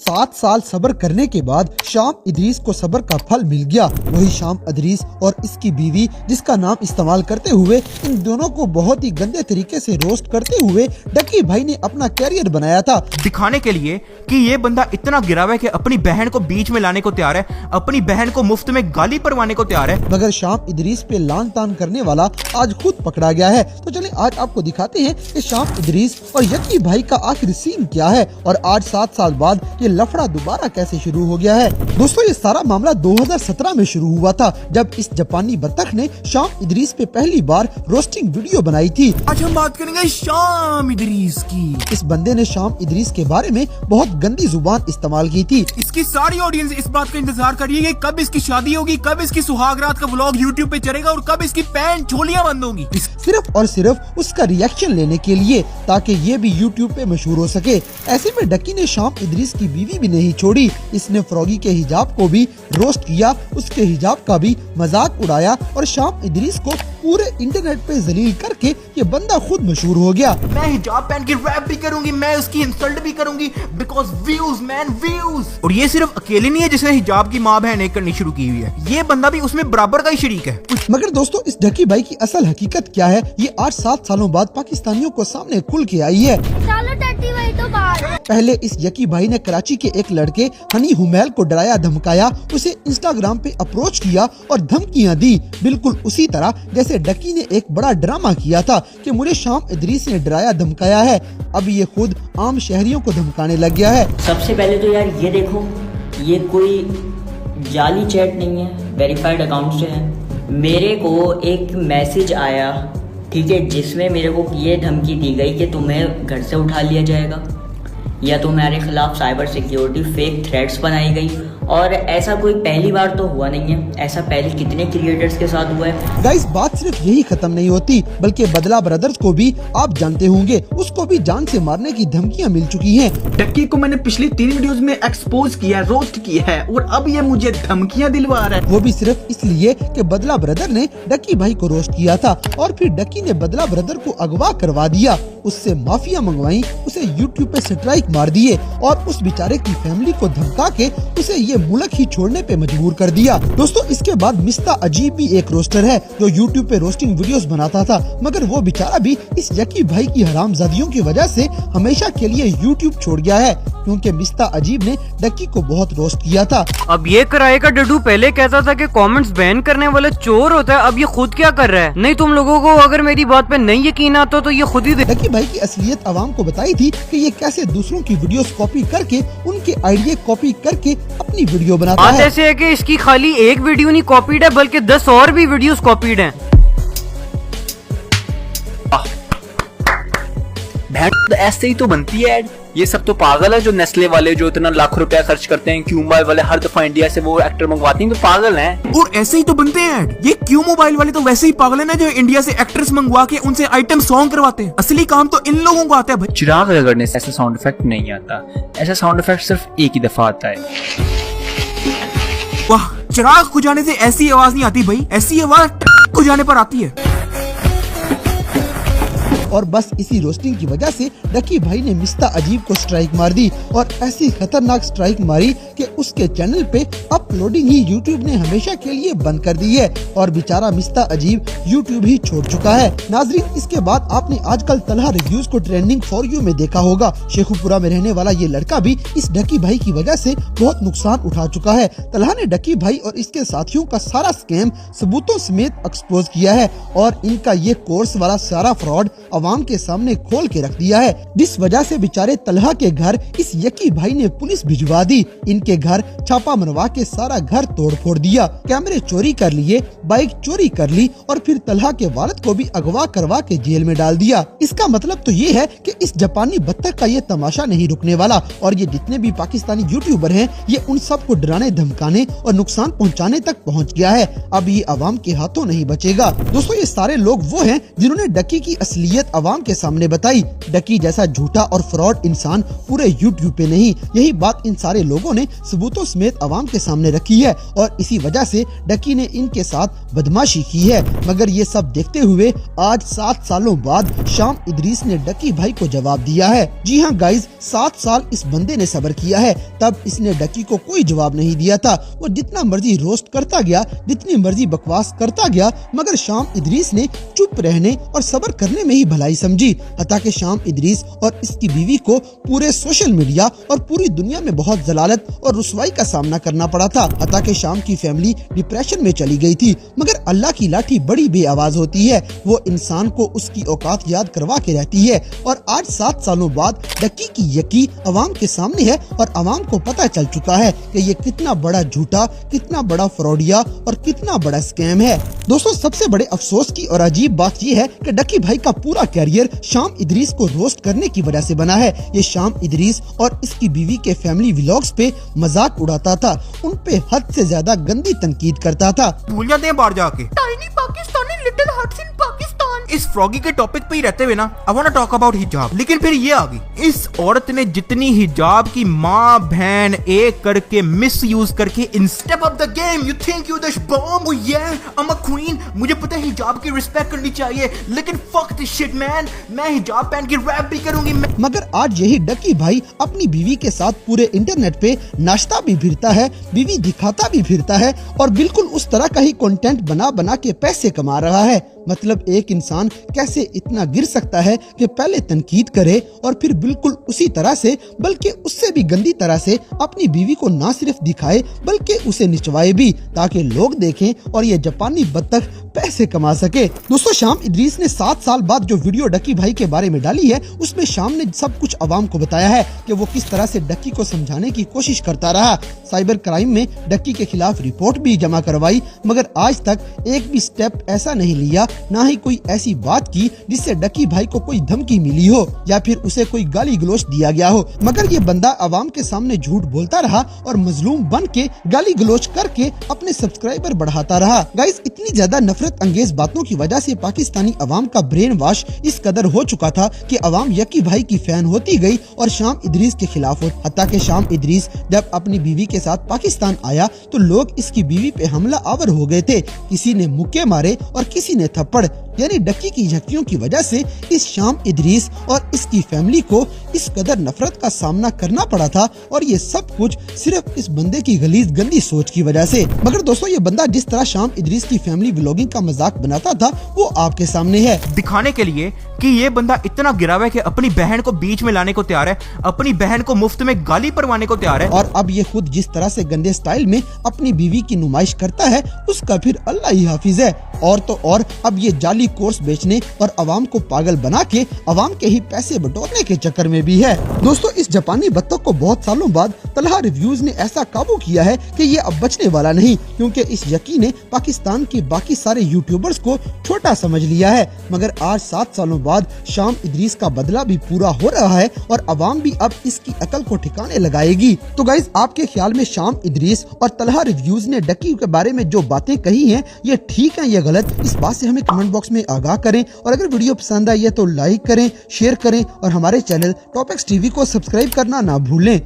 7 साल सब्र करने के बाद शाम इदरीस को सब्र का फल मिल गया। वही शाम इदरीस और इसकी बीवी, जिसका नाम इस्तेमाल करते हुए इन दोनों को बहुत ही गंदे तरीके से रोस्ट करते हुए डकी भाई ने अपना कैरियर बनाया था, दिखाने के लिए कि ये बंदा इतना गिरा हुआ है कि अपनी बहन को बीच में लाने को तैयार है, अपनी बहन को मुफ्त में गाली परवाने को तैयार है। मगर शाम इदरीस पे लान तान करने वाला आज खुद पकड़ा गया है। तो चलिए आज आपको दिखाते हैं कि शाम इदरीस और यकी भाई का आखिरी सीन क्या है और आज 7 साल बाद ये लफड़ा दोबारा कैसे शुरू हो गया है। दोस्तों ये सारा मामला 2017 में शुरू हुआ था, जब इस जापानी बतख ने शाम इदरीस पे पहली बार रोस्टिंग वीडियो बनाई थी। आज हम बात करेंगे शाम इदरीस की। इस बंदे ने शाम इदरीस के बारे में बहुत गंदी जुबान इस्तेमाल की थी। इसकी सारी ऑडियंस इस बात का इंतजार कर रही है कि कब इसकी शादी होगी, कब इसकी सुहागरात का व्लॉग यूट्यूब पे चलेगा और कब इसकी पैंट छोलियां बंद होंगी, सिर्फ और सिर्फ उसका रिएक्शन लेने के लिए, ताकि ये भी यूट्यूब पे मशहूर हो सके। ऐसे में डकी ने शाम इदरीस की बीवी भी नहीं छोड़ी। इसने फ्रॉगी के हिजाब को भी रोस्ट किया, उसके हिजाब का भी मजाक उड़ाया और शाम इदरीस को पूरे इंटरनेट पे जलील करके ये बंदा खुद मशहूर हो गया। मैं हिजाब पहन के रैप भी करूंगी, मैं उसकी इंसल्ट भी करूंगी, बिकॉज व्यूज मैन व्यूज। और ये सिर्फ अकेले नहीं है जिसने हिजाब की माँ बहन एक करनी शुरू की हुई है, ये बंदा भी उसमें बराबर का ही शरीक है। मगर दोस्तों इस डकी भाई की असल हकीकत क्या है, ये आज 7 सालों बाद पाकिस्तानियों को सामने खुल के आई है। चलो डटी भाई तो बाहर। पहले इस यकी भाई ने कराची के एक लड़के हनी हुमैल को डराया धमकाया, उसे इंस्टाग्राम पे अप्रोच किया और धमकियां दी, बिल्कुल उसी तरह जैसे डकी ने एक बड़ा ड्रामा किया था कि मुझे शाम इदरीस ने डराया धमकाया है। अब ये खुद आम शहरियों को धमकाने लग गया है। सबसे पहले तो यार ये देखो, ये कोई जाली चैट नहीं है, वेरीफाइड अकाउंट से है। मेरे को एक मैसेज आया, ठीक है, जिसमें मेरे को ये धमकी दी गई कि तुम्हें घर से उठा लिया जाएगा या तुम्हारे खिलाफ साइबर सिक्योरिटी फेक थ्रेट्स बनाई गई। और ऐसा कोई पहली बार तो हुआ नहीं है, ऐसा पहले कितने क्रिएटर्स के साथ हुआ है। गाइस बात सिर्फ यही खत्म नहीं होती, बल्कि बदला ब्रदर्स को भी आप जानते होंगे, उसको भी जान से मारने की धमकियां मिल चुकी हैं। डक्की को मैंने पिछली 3 वीडियोस में एक्सपोज किया, रोस्ट किया है और अब ये मुझे धमकियां दिलवा रहा है। वो भी सिर्फ इसलिए कि बदला ब्रदर ने डकी भाई को रोस्ट किया था और फिर डकी ने बदला ब्रदर को अगवा करवा दिया, उससे माफिया मंगवाई, उसे यूट्यूब पे स्ट्राइक मार दिए और उस बेचारे की फैमिली को धमका के उसे ये मुल्क ही छोड़ने पे मजबूर कर दिया। दोस्तों इसके बाद मिस्ता अजीब भी एक रोस्टर है जो यूट्यूब पे रोस्टिंग वीडियोस बनाता था, मगर वो बेचारा भी इस यकी भाई की हरामजादियों की वजह से हमेशा के लिए यूट्यूब छोड़ गया है, क्योंकि मिस्ता अजीब ने डकी को बहुत रोस्ट किया था। अब ये कराए का डड्डू पहले कहता था कि कमेंट्स बैन करने वाला चोर होता है, अब ये खुद क्या कर रहा है। नहीं तुम लोगों को अगर मेरी बात पे नहीं यकीन आता तो ये खुद ही डकी भाई की असलियत आवाम को बताई थी कि ये कैसे दूसरों की वीडियोस कॉपी करके उनके आइडिया कॉपी करके अपनी वीडियो बनाता है। ऐसे है कि इसकी खाली एक वीडियो नहीं कॉपीड है बल्कि 10 और भी वीडियोस कॉपीड हैं। तो ऐसे ही तो बनती है ऐड। ये सब तो पागल है जो नेस्ले वाले जो इतना लाखों रुपया खर्च करते हैं, क्यू मोबाइल वाले हर दफा इंडिया से वो एक्टर मंगवाते हैं, तो पागल हैं। और ऐसे ही तो बनते हैं ऐड। ये क्यू मोबाइल वाले तो वैसे ही पागल है ना जो इंडिया से एक्टर्स मंगवा के उनसे आइटम सॉन्ग करवाते हैं। असली काम तो इन लोगों को आता है भाई। चिराग रगड़ने से ऐसा साउंड इफेक्ट नहीं आता, ऐसा साउंड इफेक्ट सिर्फ एक ही दफा आता है। वाह, चिराग खुजाने से ऐसी आवाज नहीं आती भाई, ऐसी आवाज खुजाने पर आती है। और बस इसी रोस्टिंग की वजह से डकी भाई ने मिस्ता अजीब को स्ट्राइक मार दी और ऐसी खतरनाक स्ट्राइक मारी कि उसके चैनल पे अपलोडिंग ही यूट्यूब ने हमेशा के लिए बंद कर दी है और बेचारा मिस्ता अजीब यूट्यूब ही छोड़ चुका है। नाजरीन इसके बाद आपने आजकल तलहा रिव्यूज को ट्रेंडिंग फॉर यू में देखा होगा। शेखुपुरा में रहने वाला ये लड़का भी इस डकी भाई की वजह से बहुत नुकसान उठा चुका है। तलहा ने डकी भाई और इसके साथियों का सारा स्कैम सबूतों समेत एक्सपोज किया है और इनका ये कोर्स वाला सारा फ्रॉड आवाम के सामने खोल के रख दिया है, जिस वजह से बेचारे तलहा के घर इस यकी भाई ने पुलिस भिजवा दी। इनके घर छापा मरवा के सारा घर तोड़ फोड़ दिया, कैमरे चोरी कर लिए, बाइक चोरी कर ली और फिर तलहा के वालिद को भी अगवा करवा के जेल में डाल दिया। इसका मतलब तो ये है कि इस जापानी बत्तख का ये तमाशा नहीं रुकने वाला और ये जितने भी पाकिस्तानी यूट्यूबर हैं ये उन सब को डराने धमकाने और नुकसान पहुँचाने तक पहुँच गया है। अब ये आवाम के हाथों नहीं बचेगा। दोस्तों ये सारे लोग वो हैं जिन्होंने डकी की असलियत अवाम के सामने बताई। डकी जैसा झूठा और फ्रॉड इंसान पूरे यूट्यूब पे नहीं, यही बात इन सारे लोगों ने सबूतों समेत अवाम के सामने रखी है और इसी वजह से डकी ने इनके साथ बदमाशी की है। मगर ये सब देखते हुए आज 7 सालों बाद शाम इदरीस ने डकी भाई को जवाब दिया है। जी हाँ गाइज, 7 साल इस बंदे ने सब्र किया है, तब इसने डकी को कोई जवाब नहीं दिया था। वो जितना मर्जी रोस्ट करता गया, जितनी मर्जी बकवास करता गया, मगर शाम इदरीस ने चुप रहने और सब्र करने में ही भलाई समझी। हता कि शाम इदरीस और इसकी बीवी को पूरे सोशल मीडिया और पूरी दुनिया में बहुत जलालत और रुसवाई का सामना करना पड़ा था। हता कि शाम की फैमिली डिप्रेशन में चली गई थी, मगर अल्लाह की लाठी बड़ी बेआवाज होती है। वो इंसान को उसकी औकात याद करवा के रहती है और आज 7 सालों बाद डकी की यकी अवाम के सामने है और अवाम को पता चल चुका है कि ये कितना बड़ा झूठा, कितना बड़ा फ्रॉडिया और कितना बड़ा स्कैम है। दोस्तों, सबसे बड़े अफसोस की और अजीब बात ये है कि डकी भाई का पूरा कैरियर शाम इदरीस को रोस्ट करने की वजह से बना है। ये शाम इदरीस और इसकी बीवी के फैमिली व्लॉग्स पे मजाक उड़ाता था, उन पे हद से ज्यादा गंदी तनकीद करता था। भूल जाते हैं बाहर जाके tiny Pakistani little huts in Pakistan. इस फ्रॉगी के टॉपिक पे ही रहते हुए ना, I want to talk about hijab. लेकिन फिर ये आ गई, इस औरत ने जितनी हिजाब की माँ बहन एक करके मिस यूज करके in step up the game. You think you the bomb, या आई एम अ क्वीन, मुझे पता है हिजाब की रिस्पेक्ट करनी चाहिए, लेकिन फक दिस शिट मैन, मैं हिजाब पहन के रैप भी करूंगी। मगर आज यही डकी भाई अपनी बीवी के साथ पूरे इंटरनेट पे नाश्ता भी फिरता है, बीवी दिखाता भी फिरता है और बिल्कुल उस तरह का ही कंटेंट बना बना के पैसे कमा रहा है। मतलब एक इंसान कैसे इतना गिर सकता है कि पहले तनकीद करे और फिर बिल्कुल उसी तरह से, बल्कि उससे भी गंदी तरह से अपनी बीवी को ना सिर्फ दिखाए बल्कि उसे निचवाए भी, ताकि लोग देखें और ये जापानी बत्तख पैसे कमा सके। दोस्तों, शाम इदरीस ने 7 साल बाद जो वीडियो डकी भाई के बारे में डाली है, उसमें शाम ने सब कुछ अवाम को बताया है कि वो किस तरह से डकी को समझाने की कोशिश करता रहा। साइबर क्राइम में डकी के खिलाफ रिपोर्ट भी जमा करवाई, मगर आज तक एक भी स्टेप ऐसा नहीं लिया, ना ही कोई ऐसी बात की जिससे डकी भाई को कोई धमकी मिली हो या फिर उसे कोई गाली गलोच दिया गया हो। मगर ये बंदा अवाम के सामने झूठ बोलता रहा और मजलूम बन के गाली गलोच करके अपने सब्सक्राइबर बढ़ाता रहा। गाइस, इतनी ज्यादा नफरत अंगेज बातों की वजह से पाकिस्तानी अवाम का ब्रेन वॉश इस कदर हो चुका था कि अवाम यकी भाई की फैन होती गई और शाम इदरीस के खिलाफ हो। हत्ता कि शाम इदरीस जब अपनी बीवी के साथ पाकिस्तान आया तो लोग इसकी बीवी पे हमला आवर हो गए थे। किसी ने मुक्के मारे और किसी ने थप्पड़। यानी डकी की झक्कियों की वजह से इस शाम इदरीस और इसकी फैमिली को इस कदर नफरत का सामना करना पड़ा था और ये सब कुछ सिर्फ इस बंदे की गलीज गंदी सोच की वजह से। मगर दोस्तों, ये बंदा जिस तरह शाम इदरीस की फैमिली व्लॉगिंग का मजाक बनाता था वो आपके सामने है, दिखाने के लिए कि ये बंदा इतना गिरा हुआ है कि अपनी बहन को बीच में लाने को तैयार है, अपनी बहन को मुफ्त में गाली परवाने को तैयार है। और अब ये खुद जिस तरह से गंदे स्टाइल में अपनी बीवी की नुमाइश करता है उसका फिर अल्लाह ही हाफिज है। और तो और अब ये जाली कोर्स बेचने और अवाम को पागल बना के अवाम के ही पैसे बटोरने के चक्कर में भी है। दोस्तों, इस जापानी बत्तख को बहुत सालों बाद तलहा रिव्यूज ने ऐसा काबू किया है कि ये अब बचने वाला नहीं, क्योंकि इस यकी ने पाकिस्तान के बाकी सारे यूट्यूबर्स को छोटा समझ लिया है। मगर आज 7 सालों बाद शाम इदरीस का बदला भी पूरा हो रहा है और अवाम भी अब इसकी अकल को ठिकाने लगाएगी। तो गाइज, आपके ख्याल में शाम इदरीस और तलहा रिव्यूज ने डकी के बारे में जो बातें कही हैं, ये ठीक है या गलत? इस बात से हमें कमेंट बॉक्स में आगाह करें और अगर वीडियो पसंद आई है तो लाइक करें, शेयर करें और हमारे चैनल टॉपिक्स टीवी को सब्सक्राइब करना ना भूलें।